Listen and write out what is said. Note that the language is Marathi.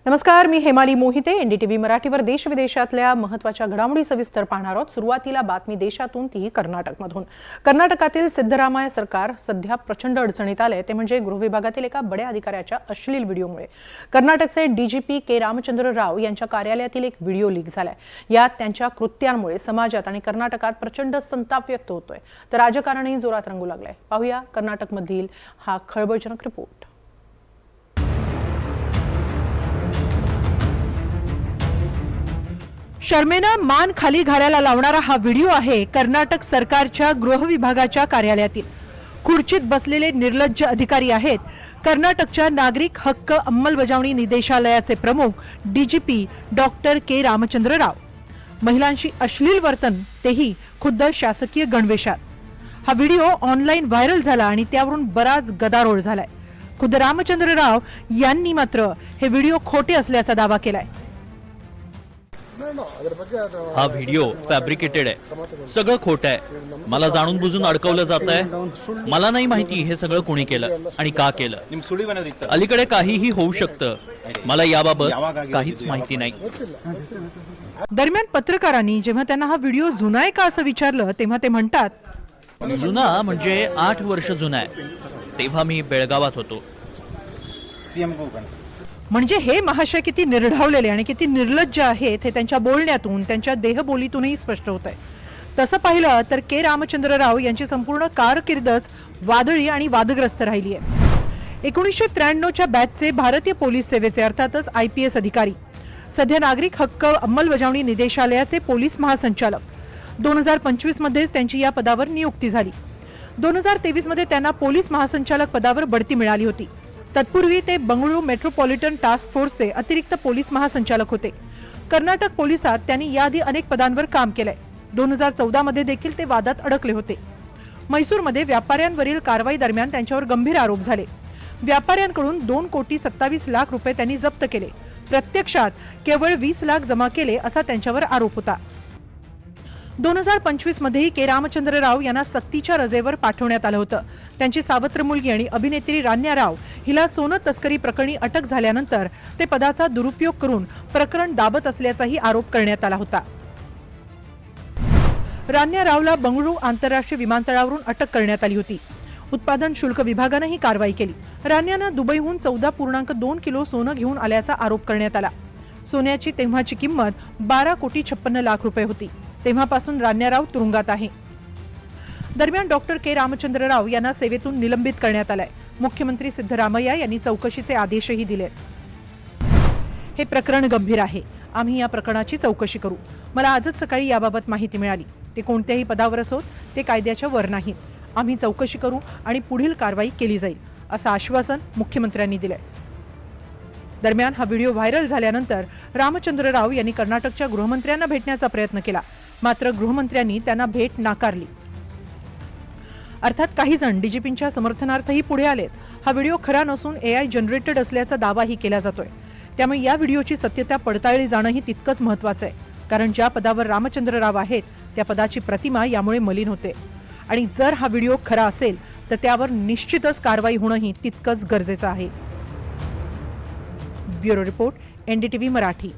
नमस्कार, मी हेमाली मोहिते. एनडीटीव्ही मराठीवर देश विदेशातल्या महत्त्वाच्या घडामोडी सविस्तर पाहणार आहोत. सुरुवातीला बातमी देशातून, तीही कर्नाटकमधून. कर्नाटकातील सिद्धरामय्या सरकार सध्या प्रचंड अडचणीत आले, ते म्हणजे गृह विभागातील एका बड्या अधिकाऱ्याच्या अश्लील व्हिडिओमुळे. कर्नाटकचे डीजीपी के रामचंद्र राव यांच्या कार्यालयातील एक व्हिडिओ लीक झालाय. यात त्यांच्या कृत्यांमुळे समाजात आणि कर्नाटकात प्रचंड संताप व्यक्त होतोय, तर राजकारणही जोरात रंगू लागलंय. पाहूया कर्नाटकमधील हा खळबळजनक रिपोर्ट. शर्मेनं मान खाली घालायला लावणारा हा व्हिडिओ आहे कर्नाटक सरकारच्या गृह विभागाच्या कार्यालयातील. खुर्चीत बसलेले निर्लज्ज अधिकारी आहेत कर्नाटकच्या नागरिक हक्क अंमलबजावणी निदेशालयाचे प्रमुख डीजीपी डॉक्टर के रामचंद्र राव. महिलांशी अश्लील वर्तन, तेही खुद्द शासकीय गणवेशात. हा व्हिडिओ ऑनलाईन व्हायरल झाला आणि त्यावरून बराच गदारोळ झालाय. खुद्द रामचंद्र राव यांनी मात्र हे व्हिडिओ खोटे असल्याचा दावा केलाय. हा व्हिडिओ फॅब्रिकेटेड आहे, सगळं खोटं आहे. मला जाणून बुजून अडकवलं जात आहे. मला नाही माहिती हे सगळं कोणी केलं आणि का केलं. अलीकडे काहीही होऊ शकतं. मला याबाबत काहीच माहिती नाही. दरम्यान पत्रकारांनी जेव्हा त्यांना हा व्हिडिओ जुना आहे का असं विचारलं, तेव्हा ते म्हणतात, जुना म्हणजे 8 वर्ष जुना आहे. तेव्हा मी बेळगावात होतो. म्हणजे हे महाशय किती निर्ढावलेले आणि किती निर्लज्ज आहेत हे त्यांच्या बोलण्यातून, त्यांच्या देहबोलीतूनही स्पष्ट होत आहे. तसं पाहिलं तर के रामचंद्र राव यांची संपूर्ण कारकीर्दच वादळी आणि वादग्रस्त राहिली आहे. 1993च्या बॅचचे भारतीय पोलीस सेवेचे अर्थातच IPS अधिकारी, सध्या नागरिक हक्क अंमलबजावणी निदेशालयाचे पोलीस महासंचालक. 2025 मध्येच त्यांची या पदावर नियुक्ती झाली. 2023 मध्ये त्यांना पोलीस महासंचालक पदावर बढती मिळाली होती. तत्पूर्वी ते बंगळुरू मेट्रोपॉलिटन टास्क फोर्सचे अतिरिक्त पोलीस महासंचालक होते. कर्नाटक पोलिसात त्यांनी याआधी अनेक पदांवर काम केलंय. 2014 मध्ये देखील ते वादात अडकले होते. मैसूरमध्ये व्यापाऱ्यांवरील कारवाई दरम्यान त्यांच्यावर गंभीर आरोप झाले. व्यापाऱ्यांकडून 2,27,00,000 रुपये त्यांनी जप्त केले. प्रत्यक्षात केवळ 20 लाख जमा केले असा त्यांच्यावर आरोप होता. 2025 मध्येही के रामचंद्र राव यांना सक्तीच्या रजेवर पाठवण्यात आलं होतं. त्यांची सावत्र मुलगी आणि अभिनेत्री रान्या राव हिला सोनं तस्करी प्रकरणी अटक झाल्यानंतर ते पदाचा दुरुपयोग करून प्रकरण दाबत असल्याचाही आरोप करण्यात आला होता. रान्या रावला बंगळुरू आंतरराष्ट्रीय विमानतळावरून अटक करण्यात आली होती. उत्पादन शुल्क विभागानं ही कारवाई केली. रान्यानं दुबईहून 14.2 किलो सोनं घेऊन आल्याचा आरोप करण्यात आला. सोन्याची तेव्हाची किंमत 12,56,00,000 रुपये होती. तेव्हापासून रान्या राव तुरुंगात आहे. दरम्यान डॉक्टर के रामचंद्र राव यांना सेवेतून निलंबित करण्यात आलंय. मुख्यमंत्री सिद्धरामय्या यांनी चौकशीचे आदेशही दिले. हे प्रकरण गंभीर आहे. आम्ही या प्रकरणाची चौकशी करू. मला आजच सकाळी याबाबत माहिती मिळाली. ते कोणत्याही पदावर असोत, ते कायद्याच्या वर नाहीत. आम्ही चौकशी करू आणि पुढील कारवाई केली जाईल, असं आश्वासन मुख्यमंत्र्यांनी दिलंय. दरम्यान हा व्हिडिओ व्हायरल झाल्यानंतर रामचंद्र राव यांनी कर्नाटकच्या गृहमंत्र्यांना भेटण्याचा प्रयत्न केला, मात्र गृहमंत्र्यांनी त्यांना भेट नाकारली. अर्थात काही जण डीजीपींच्या समर्थनार्थही पुढे आलेत. हा व्हिडिओ खरा नसून AI जनरेटेड असल्याचा दावाही केला जातोय. त्यामुळे या व्हिडिओची सत्यता पडताळली जाणंही तितकंच महत्त्वाचं आहे. कारण ज्या पदावर रामचंद्र राव आहेत त्या पदाची प्रतिमा यामुळे मलिन होते. आणि जर हा व्हिडिओ खरा असेल तर त्यावर निश्चितच कारवाई होणंही तितकंच गरजेचं आहे. Bureau report, NDTV Marathi.